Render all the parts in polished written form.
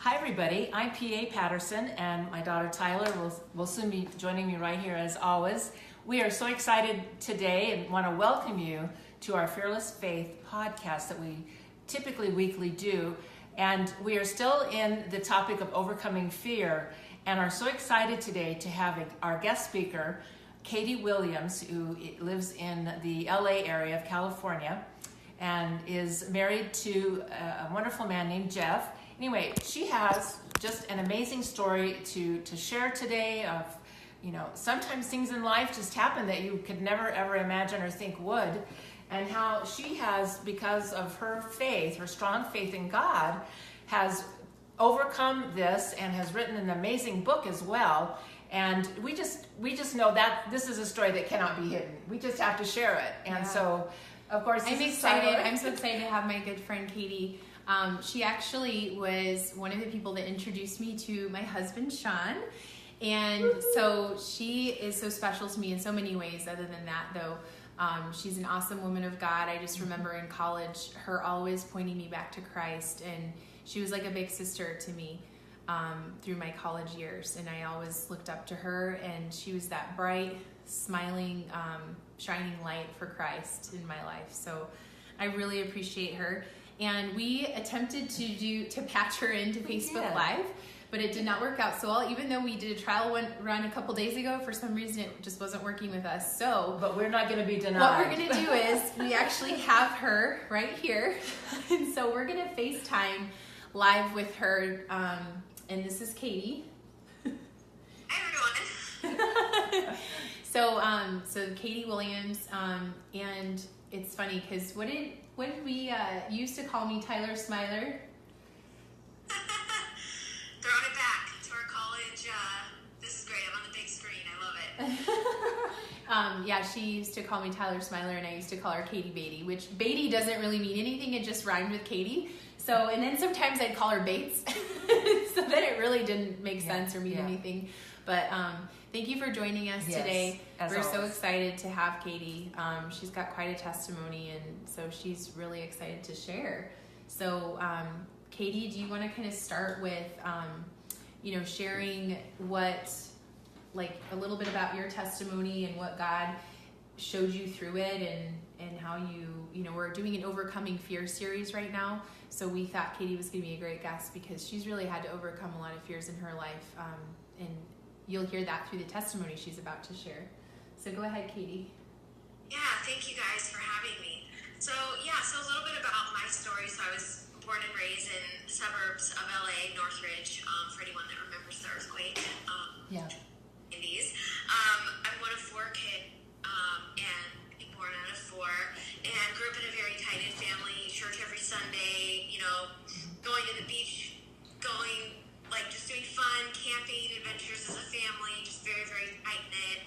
Hi everybody, I'm P.A. Patterson and my daughter Tyler will soon be joining me right here as always. We are so excited today and want to welcome you to our Fearless Faith podcast that we typically weekly do. And we are still in the topic of overcoming fear and are so excited today to have our guest speaker, Katie Williams, who lives in the LA area of California and is married to a wonderful man named Jeff. Anyway, she has just an amazing story to share today of, sometimes things in life just happen that you could never ever imagine or think would, and how she has, because of her faith, her strong faith in God, has overcome this and has written an amazing book as well. And we just know that this is a story that cannot be hidden. We just have to share it. And so, of course, I'm excited. I'm so excited to have my good friend Katie. She actually was one of the people that introduced me to my husband, Sean. And so she is so special to me in so many ways. Other than that, though, she's an awesome woman of God. I just remember in college her always pointing me back to Christ. And she was like a big sister to me through my college years. And I always looked up to her. And she was that bright, smiling, shining light for Christ in my life. So I really appreciate her. And we attempted to patch her into Facebook Live, but it did not work out so well. Even though we did a trial run a couple days ago, for some reason it just wasn't working with us. But we're not going to be denied. What we're going to do is we actually have her right here, and so we're going to FaceTime live with her. And this is Katie. Hi everyone. So Katie Williams, and it's funny because what did we used to call me, Tyler Smiler? Throwing it back to our college. This is great. I'm on the big screen. I love it. She used to call me Tyler Smiler, and I used to call her Katie Beatty, which Beatty doesn't really mean anything. It just rhymed with Katie. So, and then sometimes I'd call her Bates. So then it really didn't make sense or mean anything. But thank you for joining us today. We're always. So excited to have Katie. She's got quite a testimony, and so she's really excited to share. So, Katie, do you want to kind of start with, sharing a little bit about your testimony and what God showed you through it, and how we're doing an Overcoming Fear series right now. So we thought Katie was going to be a great guest because she's really had to overcome a lot of fears in her life, and you'll hear that through the testimony she's about to share. So go ahead, Katie. Yeah, thank you guys for having me. So a little bit about my story. So I was born and raised in the suburbs of LA, Northridge, for anyone that remembers the earthquake. I'm one of four kids, and born out of four, and grew up in a very tight-knit family, church every Sunday, going to the beach, just doing fun, camping, adventures as a family, just very, very tight-knit,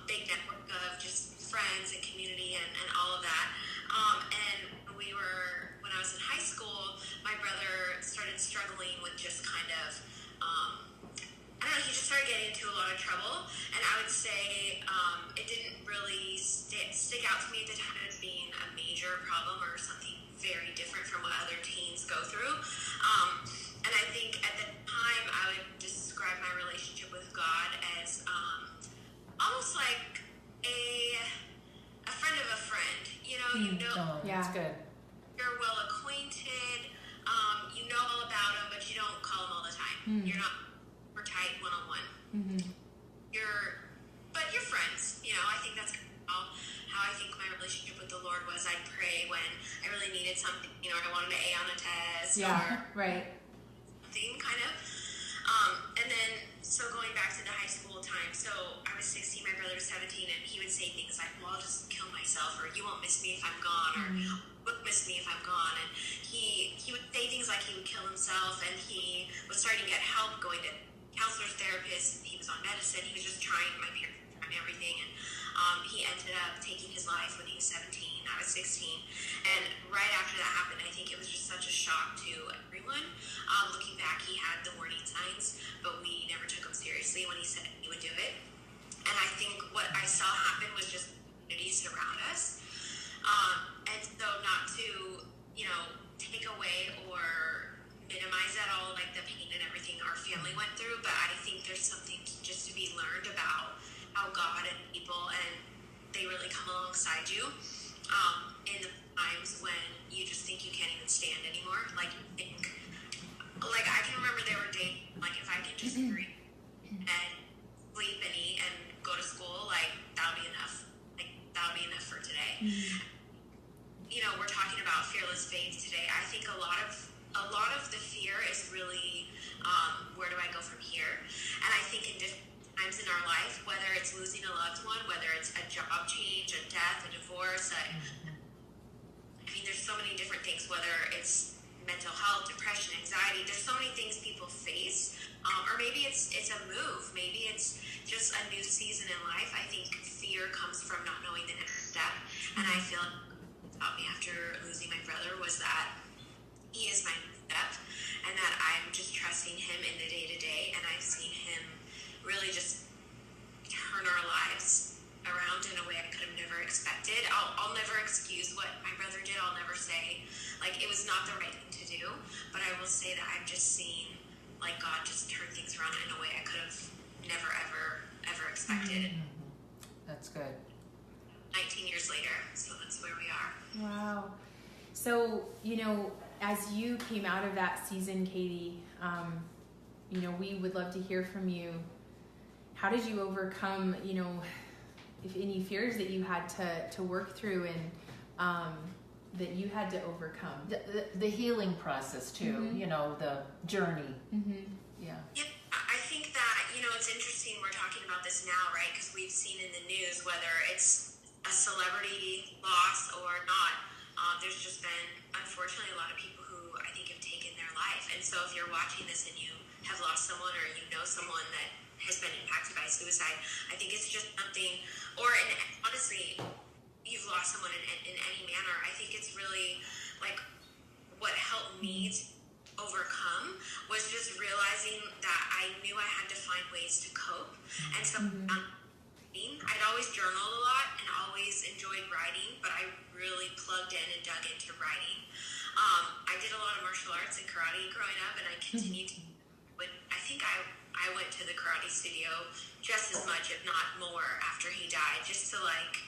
big network of just friends and community and all of that. And when I was in high school, my brother started struggling with just kind of, he just started getting into a lot of trouble. And I would say it didn't really stick out to me at the time as being a major problem or something very different from what other teens go through. And I think at the time I would describe my relationship with God as almost like a friend of a friend. That's good. You're well acquainted. You know all about him, but you don't call him all the time. You're not super tight one-on-one. Mm-hmm. But you're friends. I think that's how I think my relationship with the Lord was. I'd pray when I really needed something. I wanted an A on a test. Right. Something kind of. And then, so going back to the high school time, so I was 16, my brother was 17, and he would say things like, well, I'll just kill myself, or you won't miss me if I'm gone, or won't miss me if I'm gone. And he would say things like he would kill himself, and he was starting to get help going to counselors, therapists. He was on medicine. He was just trying everything, and he ended up taking his life when he was 17. I was 16, and right after that happened, I think it was just such a shock to everyone. Looking back, he had the warning signs, but we never took him seriously when he said he would do it. And I think what I saw happen was just communities around us, and so not to take away or minimize at all like the pain learned about how God and people, and they really come alongside you in the times when you just think you can't even stand anymore. Like, I can remember there were days, like, if I can just breathe and sleep and eat and go to school, like, that'll be enough. Like, that'll be enough for today. You know, we're talking about fearless faith today. I think a lot of the fear is really, where do I go from here? And I think in different times in our life, whether it's losing a loved one, whether it's a job change, a death, a divorce, I mean, there's so many different things, whether it's mental health, depression, anxiety, there's so many things people face, or maybe it's a move, maybe it's just a new season in life. I think fear comes from not knowing the next step, and I feel taught me after losing my brother was that he is my step, and that I'm just trusting him in the day-to-day, and I've seen him really just turn our lives around in a way I could have never expected. I'll never excuse what my brother did. I'll never say, like, it was not the right thing to do, but I will say that I've just seen, like, God just turn things around in a way I could have never, ever expected. That's good. 19 years later, so that's where we are. Wow. So, you know, as you came out of that season, Katie, you know, we would love to hear from you. How did you overcome, you know, if any fears that you had to work through and that you had to overcome? The healing process too, you know, the journey. Yeah. Yeah, I think that, you know, it's interesting we're talking about this now, right? Because we've seen in the news, whether it's a celebrity loss or not, there's just been, unfortunately, a lot of people who I think have taken their life. And so if you're watching this and you have lost someone, or you know someone that has been impacted by suicide, I think it's just something, honestly, you've lost someone in any manner. I think it's really, like, what helped me to overcome was just realizing that I knew I had to find ways to cope. And so I'd always journaled a lot and always enjoyed writing, but I really plugged in and dug into writing. I did a lot of martial arts and karate growing up, and I continued to, but I think I went to the karate studio just as much, if not more, after he died, just to, like,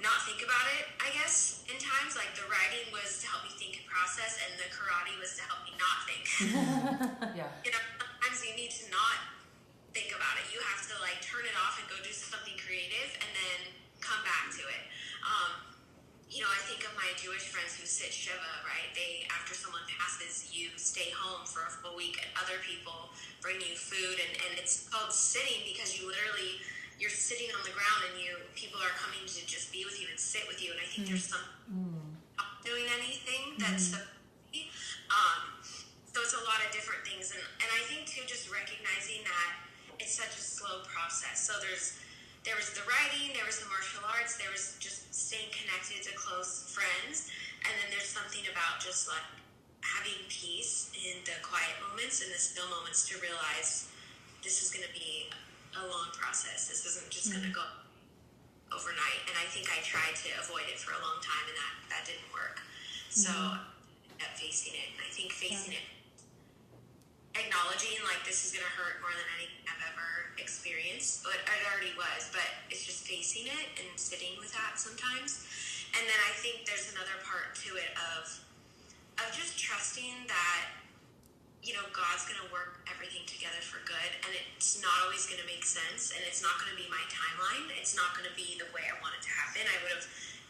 not think about it, I guess, in times. Like, the writing was to help me think and process, and the karate was to help me not think. Yeah. You know, sometimes you need to not think about it. You have to, like, turn it off and go do something creative and then come back to it. You know, I think of my Jewish friends who sit Shiva, right? After someone passes, you stay home for a full week, and other people bring you food, and it's called sitting because you're sitting on the ground, and people are coming to just be with you and sit with you, and I think there's some not doing anything that's so it's a lot of different things, and I think too, just recognizing that it's such a slow process. So there was the writing, there was the martial arts, there was just staying connected to close friends, and then there's something about just, like, having peace in the quiet moments and the still moments to realize this is going to be a long process. This isn't just going to go overnight. And I think I tried to avoid it for a long time, and that didn't work. So I ended up facing it. And I think facing it, acknowledging, like, this is going to hurt more than anything I've ever experienced, but it already was, but it's just facing it and sitting with that sometimes. And then I think there's another part to it of just trusting that, you know, God's going to work everything together for good, and it's not always going to make sense, and it's not going to be my timeline. It's not going to be the way I want it to happen. I would have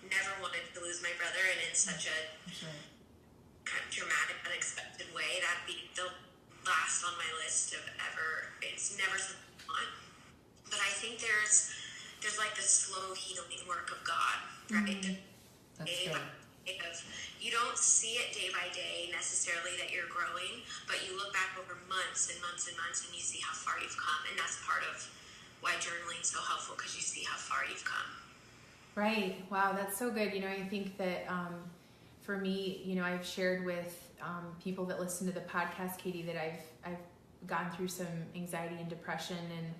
never wanted to lose my brother, and in such a kind of dramatic, unexpected way. That'd be the last on my list of ever. It's never something I want. But I think there's like the slow healing work of God, right? That's good. You don't see it day by day necessarily that you're growing, but you look back over months and months and months, and you see how far you've come, and that's part of why journaling is so helpful, because you see how far you've come. Right. Wow, that's so good. You know, I think that for me, you know, I've shared with people that listen to the podcast, Katie, that I've gone through some anxiety and depression, and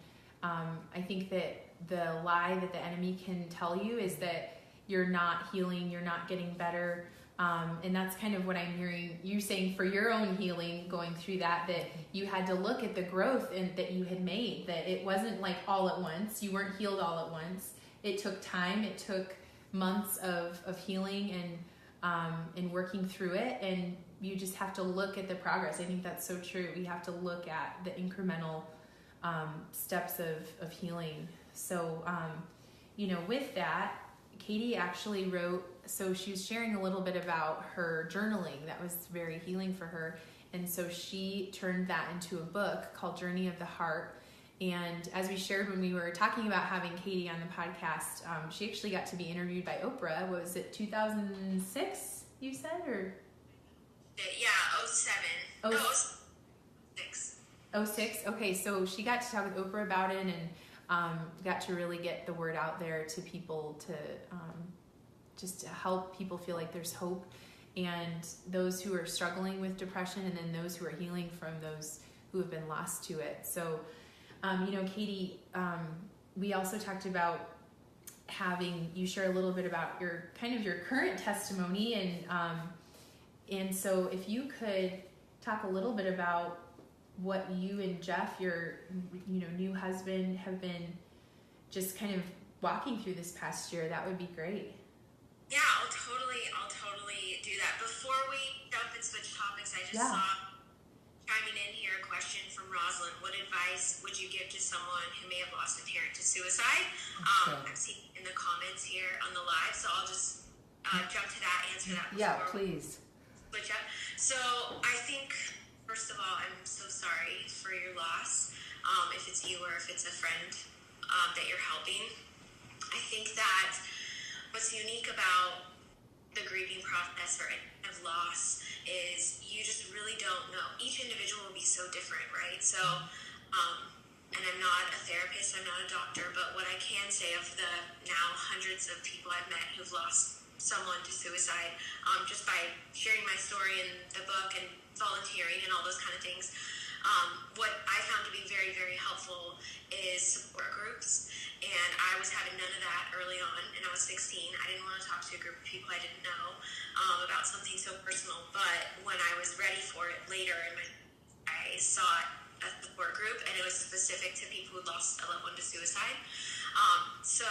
I think that the lie that the enemy can tell you is that you're not healing, you're not getting better, And that's kind of what I'm hearing you saying for your own healing, going through that you had to look at the growth that you had made, that it wasn't like all at once. You weren't healed all at once. It took time. It took months of healing and working through it. And you just have to look at the progress. I think that's so true. We have to look at the incremental steps of healing. So, with that, Katie actually wrote, so she was sharing a little bit about her journaling that was very healing for her. And so she turned that into a book called Journey of the Heart. And as we shared when we were talking about having Katie on the podcast, she actually got to be interviewed by Oprah. What was it, 2006, you said? Or Yeah, 07. Oh, 06. 06? Okay, so she got to talk with Oprah about it and got to really get the word out there to people to just to help people feel like there's hope, and those who are struggling with depression, and then those who are healing from those who have been lost to it. So, Katie, we also talked about having you share a little bit about your current testimony, and so if you could talk a little bit about what you and Jeff, your new husband, have been just kind of walking through this past year, that would be great. Yeah, I'll totally do that. Before we jump and switch topics, I just saw chiming in here a question from Rosalind. What advice would you give to someone who may have lost a parent to suicide? I've seen in the comments here on the live, so I'll just jump to that, answer that. Yeah, please. Switch up. So I think, first of all, I'm so sorry for your loss. If it's you or if it's a friend that you're helping, I think that what's unique about the grieving process or of loss is you just really don't know. Each individual will be so different, right? So, and I'm not a therapist, I'm not a doctor, but what I can say of the now hundreds of people I've met who've lost someone to suicide, just by sharing my story in the book and volunteering and all those kind of things, what I found to be very, very helpful is support groups. And I was having none of that early on, and I was 16. I didn't want to talk to a group of people I didn't know about something so personal. But when I was ready for it later, I sought a support group, and it was specific to people who lost a loved one to suicide. So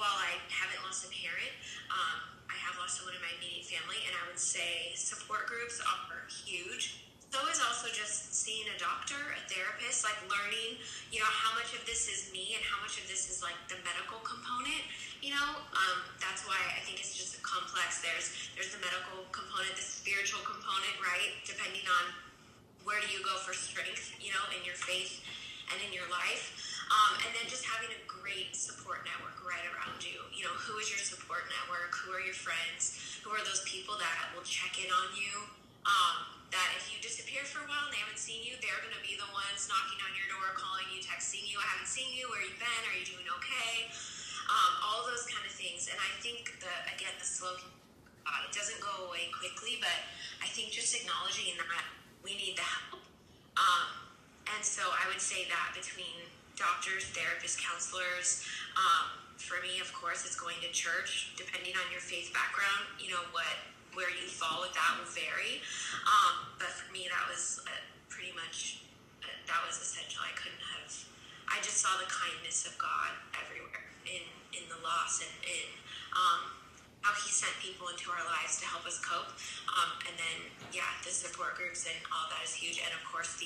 while I haven't lost a parent, I have lost someone in my immediate family, and I would say support groups are huge. So is also just seeing a doctor, a therapist, like learning, how much of this is me and how much of this is like the medical component, that's why I think it's just complex. There's the medical component, the spiritual component, right? Depending on where do you go for strength, in your faith and in your life. And then just having a great support network right around you. Who is your support network? Who are your friends? Who are those people that will check in on you? That if you disappear for a while and they haven't seen you, they're going to be the ones knocking on your door, calling you, texting you, I haven't seen you, where you been, are you doing okay? All those kind of things. And I think the slow, it doesn't go away quickly, but I think just acknowledging that we need the help. And so I would say that between doctors, therapists, counselors, for me, of course, it's going to church, depending on your faith background, where you fall with that will vary. But for me, that was pretty much, that was essential. I just saw the kindness of God everywhere in the loss and in how he sent people into our lives to help us cope. And then, the support groups and all that is huge. And of course,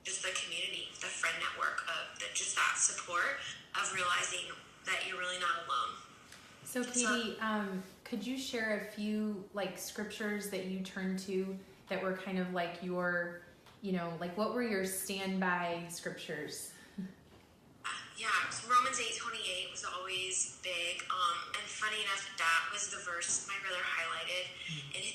just the community, the friend network of just that support of realizing that you're really not alone. So Katie, could you share a few scriptures that you turned to that were kind of like your, what were your standby scriptures? Romans 8:28 was always big. And funny enough, that was the verse my brother highlighted in his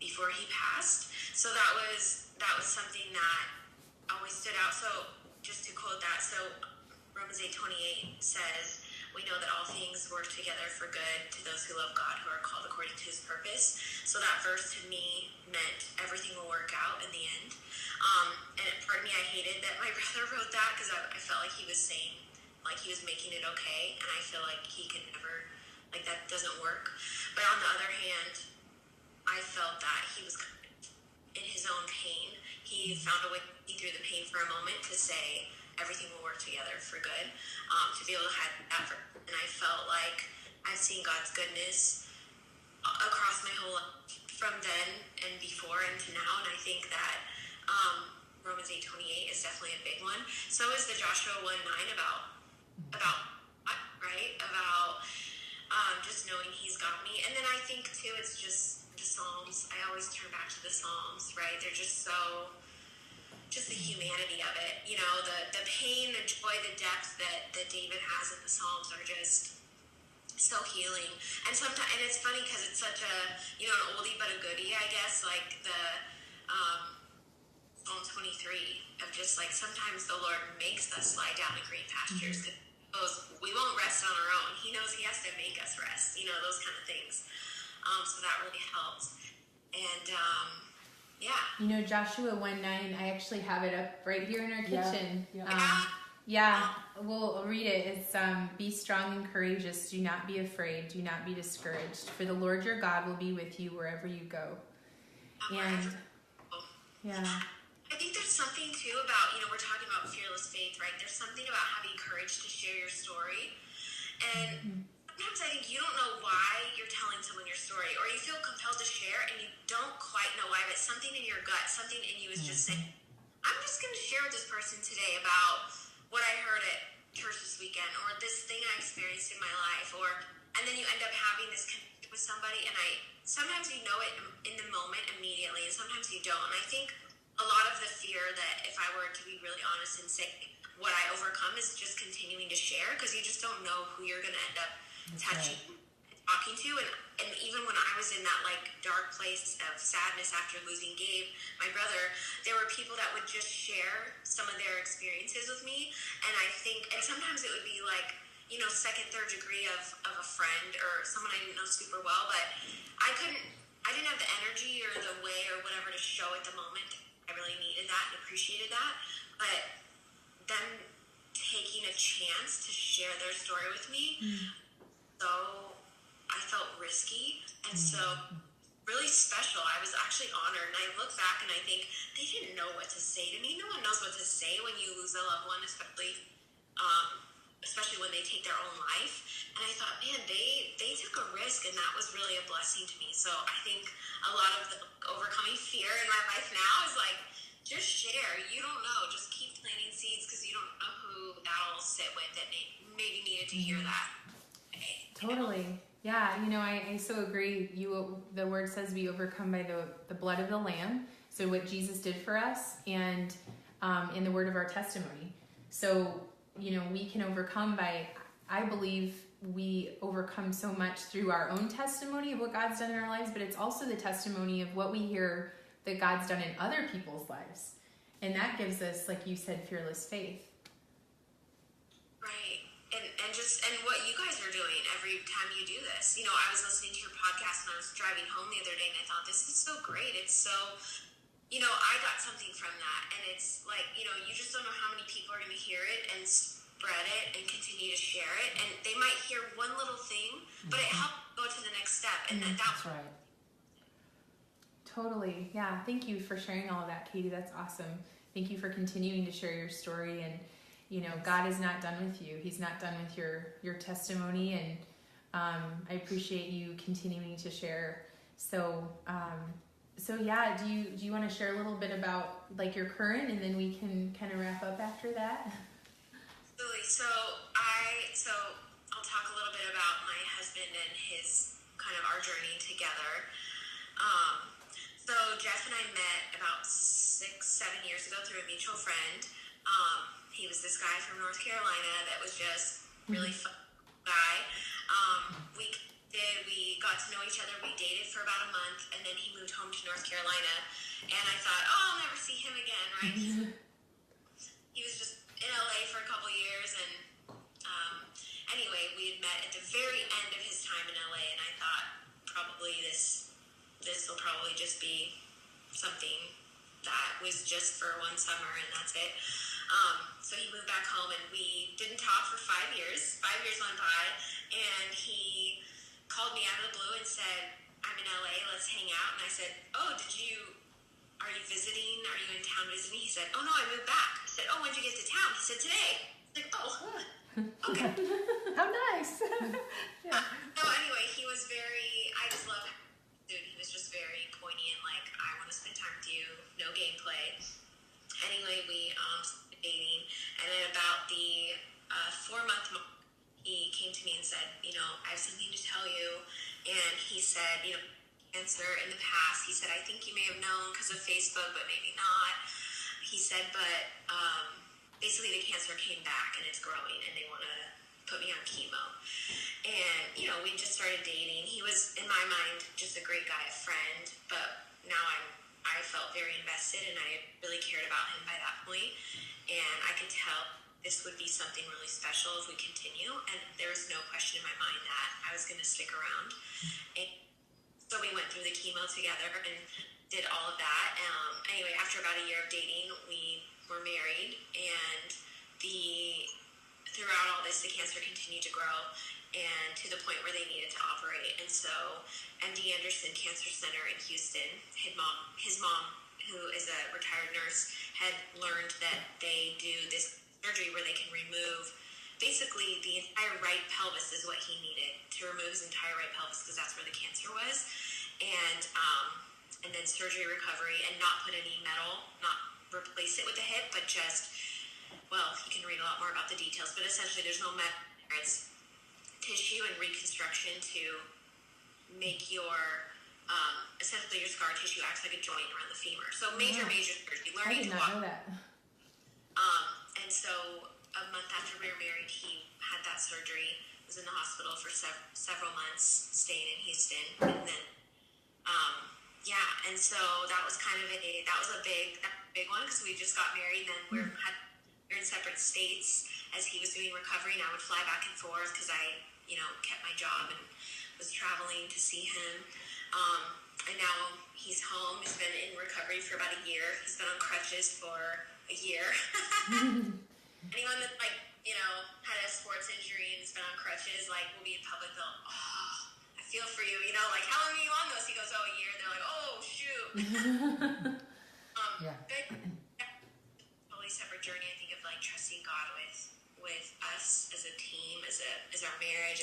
before he passed. So that was something that always stood out. So just to quote that, Romans 8:28 says, "We know that all things work together for good to those who love God, who are called according to his purpose." So that verse to me meant everything will work out in the end. And part of me, I hated that my brother wrote that because I felt like he was saying, like he was making it okay. And I feel like he could never like that doesn't work. But on the other hand, I felt that he was kind of in his own pain. He found a way through the pain for a moment to say everything will work together for good, to be able to have that. And I felt like I've seen God's goodness across my whole life from then and before and to now. And I think that Romans 8:28 is definitely a big one. So is the Joshua 1:9 about right? About just knowing he's got me. And then I think too, it's just the Psalms. I always turn back to the Psalms, right? They're just the humanity of it. You know, the pain, the joy, the depth that David has in the Psalms are just so healing. And sometimes, and it's funny because it's such a, you know, an oldie but a goodie, I guess, like the Psalm 23 of just like sometimes the Lord makes us lie down in green pastures because we won't rest on our own. He knows he has to make us rest, you know, those kind of things. So that really helps. And yeah. You know, Joshua 1:9, I actually have it up right here in our kitchen. Yeah. We'll read it. It's be strong and courageous. Do not be afraid. Do not be discouraged. For the Lord your God will be with you wherever you go. And yeah. I think there's something too about, you know, we're talking about fearless faith, right? There's something about having courage to share your story. And sometimes I think you don't know why you're telling someone your story, or you feel compelled to share and you don't quite know why, but something in your gut, something in you is just saying, I'm just going to share with this person today about what I heard at church this weekend, or this thing I experienced in my life, and then you end up having this connection with somebody, and sometimes you know it in the moment immediately, and sometimes you don't. And I think a lot of the fear that, if I were to be really honest and say what I overcome, is just continuing to share, because you just don't know who you're going to end up touching and talking to. And even when I was in that like dark place of sadness after losing Gabe, my brother, there were people that would just share some of their experiences with me. And I think, and sometimes it would be like, you know, second, third degree of a friend or someone I didn't know super well, but I didn't have the energy or the way or whatever to show at the moment. I really needed that and appreciated that. But them taking a chance to share their story with me, so I felt risky and so really special. I was actually honored, and I look back and I think they didn't know what to say to me. No one knows what to say when you lose a loved one, especially when they take their own life. And I thought, man, they took a risk, and that was really a blessing to me. So I think a lot of the overcoming fear in my life now is like, just share. You don't know. Just keep planting seeds, because you don't know who that'll sit with that maybe needed to hear that. Totally. Yeah, you know, I so agree. The word says we overcome by the blood of the Lamb. So what Jesus did for us, and in the word of our testimony. So, you know, we can overcome by, I believe we overcome so much through our own testimony of what God's done in our lives, but it's also the testimony of what we hear that God's done in other people's lives. And that gives us, like you said, fearless faith. Right. And what you guys are doing every time you do this. You know, I was listening to your podcast when I was driving home the other day, and I thought, this is so great. It's so, you know, I got something from that. And it's like, you know, you just don't know how many people are going to hear it and spread it and continue to share it. And they might hear one little thing, but it helps go to the next step. And that's right. Totally. Yeah. Thank you for sharing all of that, Katie. That's awesome. Thank you for continuing to share your story. And, you know, God is not done with you. He's not done with your testimony. And I appreciate you continuing to share. So yeah, do you want to share a little bit about like your current, and then we can kind of wrap up after that? Absolutely. So I'll talk a little bit about my husband and his kind of our journey together. So Jeff and I met about 6-7 years ago through a mutual friend. He was this guy from North Carolina that was just really fun guy. We got to know each other. We dated for about a month, and then he moved home to North Carolina. And I thought, I'll never see him again, right? He was just in LA for a couple years, and anyway, we had met at the very end of his time in LA, and I thought probably this will probably just be something that was just for one summer, and that's it. So he moved back home, and we didn't talk for 5 years. 5 years went by, and he called me out of the blue and said, I'm in LA, let's hang out. And I said, oh, are you visiting? Are you in town visiting? He said, oh no, I moved back. I said, oh, when'd you get to town? He said, today. I was like, oh, okay. How nice. Yeah. So anyway, he was I just love him. Dude, he was just very poignant, like, I want to spend time with you, no gameplay. Anyway, we started dating, and then about the 4-month mark, he came to me and said, I have something to tell you. And he said, cancer in the past. He said, I think you may have known because of Facebook, but maybe not. He said, but basically the cancer came back and it's growing and they want to put me on chemo. And, we just started dating. He was, in my mind, just a great guy, a friend, but now I felt very invested and I really cared about him by that point. And I could tell this would be something really special if we continue. And there was no question in my mind that I was going to stick around. And so we went through the chemo together and did all of that. Anyway, after about a year of dating, we were married, and throughout all this, the cancer continued to grow, and to the point where they needed to operate. And so MD Anderson Cancer Center in Houston, his mom, who is a retired nurse, had learned that they do this surgery where they can remove basically the entire right pelvis is what he needed to remove his entire right pelvis because that's where the cancer was. And then surgery recovery, and not put any metal, not replace it with the hip, but just, well, you can read a lot more about the details, but essentially there's no metal. It's tissue and reconstruction to make your, essentially your scar tissue acts like a joint around the femur. So major surgery, I learning did to not walk. know that. And so a month after we were married, he had that surgery, was in the hospital for several months, staying in Houston. And then, and so that was kind of a big one because we just got married. Then we were in separate states as he was doing recovery, and I would fly back and forth because I, kept my job and was traveling to see him. And now he's home. He's been in recovery for about a year. He's been on crutches for a year. Anyone that had a sports injury and has been on crutches, will be in public, I feel for you, how long are you on those? He goes, a year. They're like, oh, shoot. Yeah. But totally separate journey, I think, of trusting God with us as a team, as our marriage,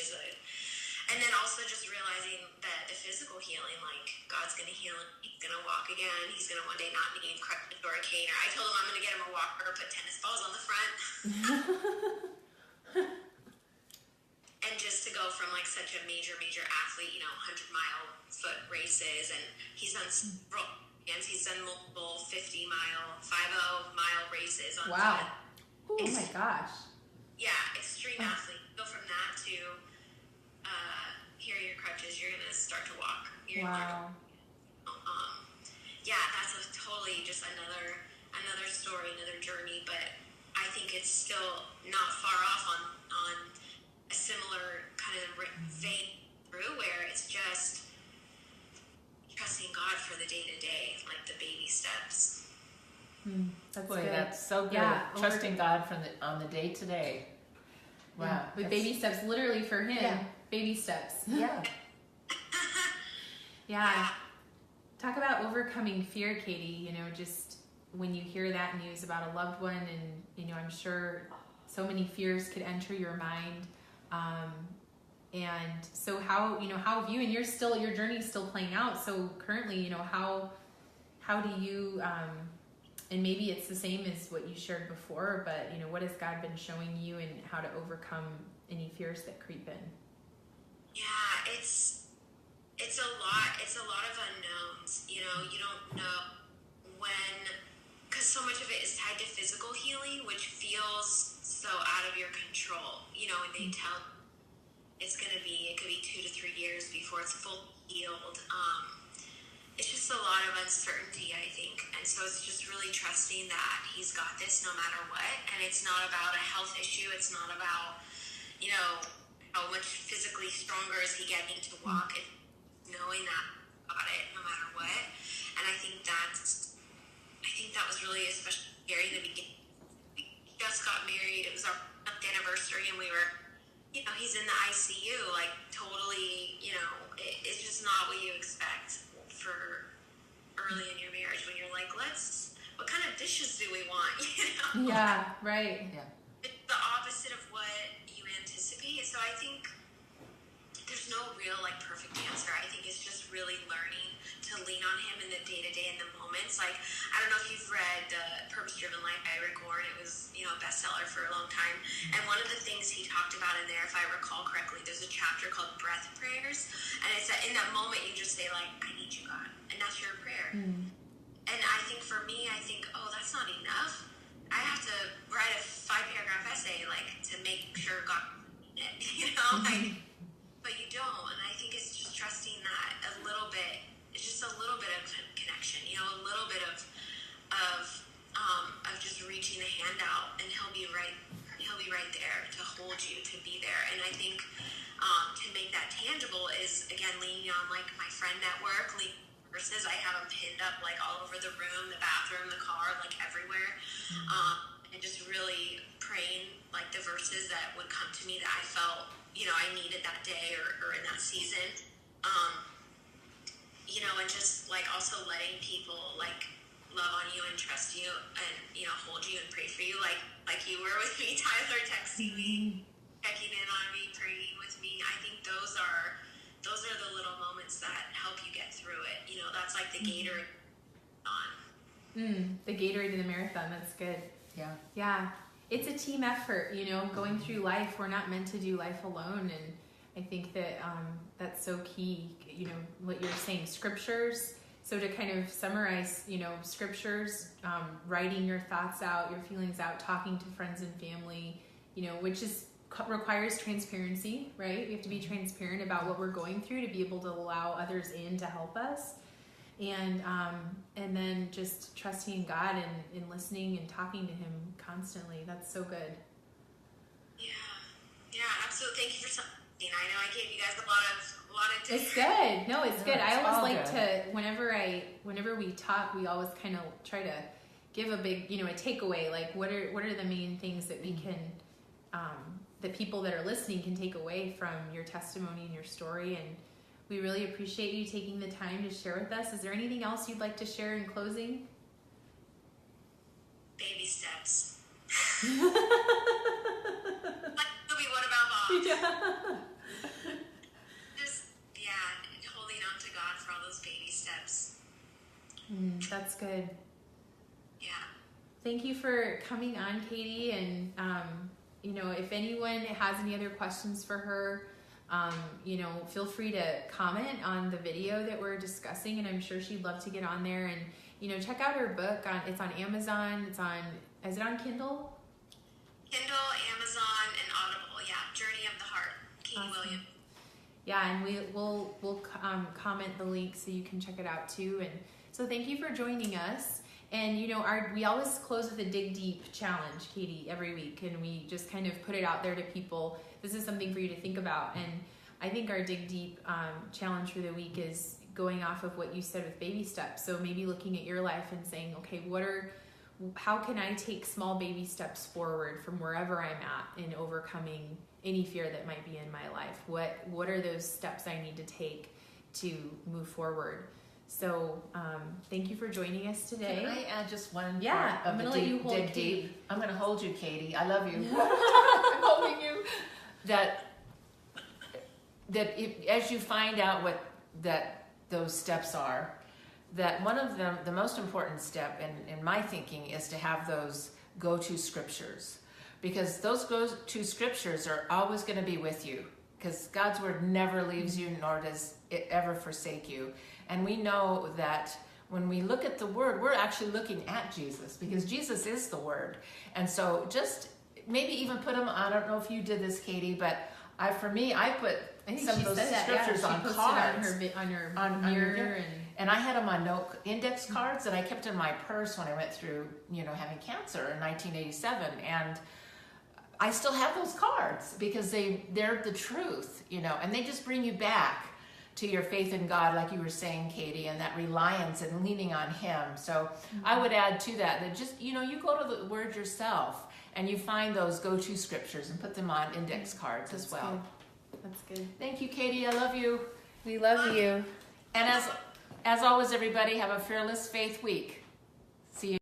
and then also just realizing that the physical healing, God's going to heal him. He's going to walk again. He's going to one day not need crutches or a cane. Or I told him I'm going to get him a walker or put tennis balls on the front. And just to go from such a major athlete, 100-mile foot races, and he's done several, and he's done multiple 50-mile, 50-mile races on. Wow. Oh my gosh. Yeah, extreme athlete. Go from that to here are your crutches. You're gonna start to walk. Wow. That's totally just another story, another journey. But I think it's still not far off on a similar kind of vein through where it's just trusting God for the day to day, the baby steps. That's Boy, good. that's so good. Yeah, Trusting God on the day to day. Wow. Yeah, with baby steps, literally for him. Yeah. Baby steps. Yeah. Yeah. Talk about overcoming fear, Katie. Just when you hear that news about a loved one, and I'm sure so many fears could enter your mind. And so how have you, and your journey is still playing out. So currently, how do you, and maybe it's the same as what you shared before, but what has God been showing you and how to overcome any fears that creep in? Yeah, it's a lot. It's a lot of unknowns. You don't know when, because so much of it is tied to physical healing, which feels so out of your control. And they tell it could be 2 to 3 years before it's fully healed. It's just a lot of uncertainty, I think. And so it's just really trusting that he's got this no matter what. And it's not about a health issue. It's not about, how much physically stronger is he getting to walk. It's knowing that got it no matter what. And I think that was really especially scary in the beginning. We just got married. It was our 10th anniversary, and we were, he's in the ICU, totally, wishes do we want, you know? Yeah, right. Yeah. It's the opposite of what you anticipate. So I think there's no real like perfect answer. I think it's just really learning to lean on him in the day-to-day, in the moments. Like, I don't know if you've read Purpose Driven Life by Rick Warren. It was, you know, a bestseller for a long time. And one of the things he talked about in there, if I recall correctly, there's a chapter called Breath Prayers. And it's that in that moment you just say like, I need you, God. And that's your prayer. And I think for me, I think, oh, that's not enough. I have to write a 5-paragraph essay, like, to make sure God it, you know? Like, but you don't. And I think it's just trusting that a little bit. It's just a little bit of connection, you know, a little bit of just reaching the hand out, and he'll be right there to hold you, to be there. And I think to make that tangible is, again, leaning on like my friend network, verses. I have them pinned up like all over the room, the bathroom, the car, like everywhere. And just really praying like the verses that would come to me that I felt, you know, I needed that day or in that season. You know, and just like also letting people like love on you and trust you and, you know, hold you and pray for you like you were with me, Tyler, texting me, checking in on me, praying with me. I think those are the little moments that help you get through it. You know, that's like the Gatorade on. The Gatorade in the marathon, that's good. Yeah. Yeah. It's a team effort, you know, going through life. We're not meant to do life alone. And I think that that's so key, you know, what you're saying, scriptures. So to kind of summarize, you know, scriptures, writing your thoughts out, your feelings out, talking to friends and family, you know, which requires transparency, right? We have to be transparent about what we're going through to be able to allow others in to help us. And then just trusting God and listening and talking to him constantly. That's so good. Yeah, absolutely. Thank you for something. I know I gave you guys a lot of different... It's good. No, it's good. it's I always all like good. to, whenever we talk, we always kind of try to give a big, you know, a takeaway. Like, what are the main things that we can, the people that are listening can take away from your testimony and your story. And we really appreciate you taking the time to share with us. Is there anything else you'd like to share in closing? Baby steps. Like the movie What About Bob? Yeah. Just, holding on to God for all those baby steps. That's good. Yeah. Thank you for coming on, Katie. And, you know, if anyone has any other questions for her, you know, feel free to comment on the video that we're discussing, and I'm sure she'd love to get on there. And, you know, check out her book. It's on Amazon. Is it on Kindle? Kindle, Amazon, and Audible. Yeah, Journey of the Heart. Katie Awesome. Williams. Yeah, and we'll comment the link so you can check it out too. And so thank you for joining us. And you know, we always close with a Dig Deep challenge, Katie, every week, and we just kind of put it out there to people. This is something for you to think about. And I think our Dig Deep challenge for the week is going off of what you said with baby steps. So maybe looking at your life and saying, okay, how can I take small baby steps forward from wherever I'm at in overcoming any fear that might be in my life? What are those steps I need to take to move forward? So thank you for joining us today. Can I add just one Yeah, part of I'm the gonna let you dig, hold dig Katie. deep? I'm going to hold you, Katie. I love you. I'm holding you. That as you find out what those steps are, that one of them, the most important step in my thinking, is to have those go-to scriptures, because those go-to scriptures are always going to be with you, because God's word never leaves you, nor does it ever forsake you. And we know that when we look at the word, we're actually looking at Jesus, because Jesus is the word. And so just maybe even put them, I don't know if you did this, Katie, but I put some of those scriptures on cards. On her on mirror. And I had them on note index cards that I kept in my purse when I went through, you know, having cancer in 1987. And I still have those cards because they're the truth, you know, and they just bring you back to your faith in God, like you were saying, Katie, and that reliance and leaning on him. So I would add to that just, you know, you go to the word yourself and you find those go-to scriptures and put them on index cards as well. Good. That's good. Thank you, Katie. I love you. We love you. And as always, everybody, have a fearless faith week. See you.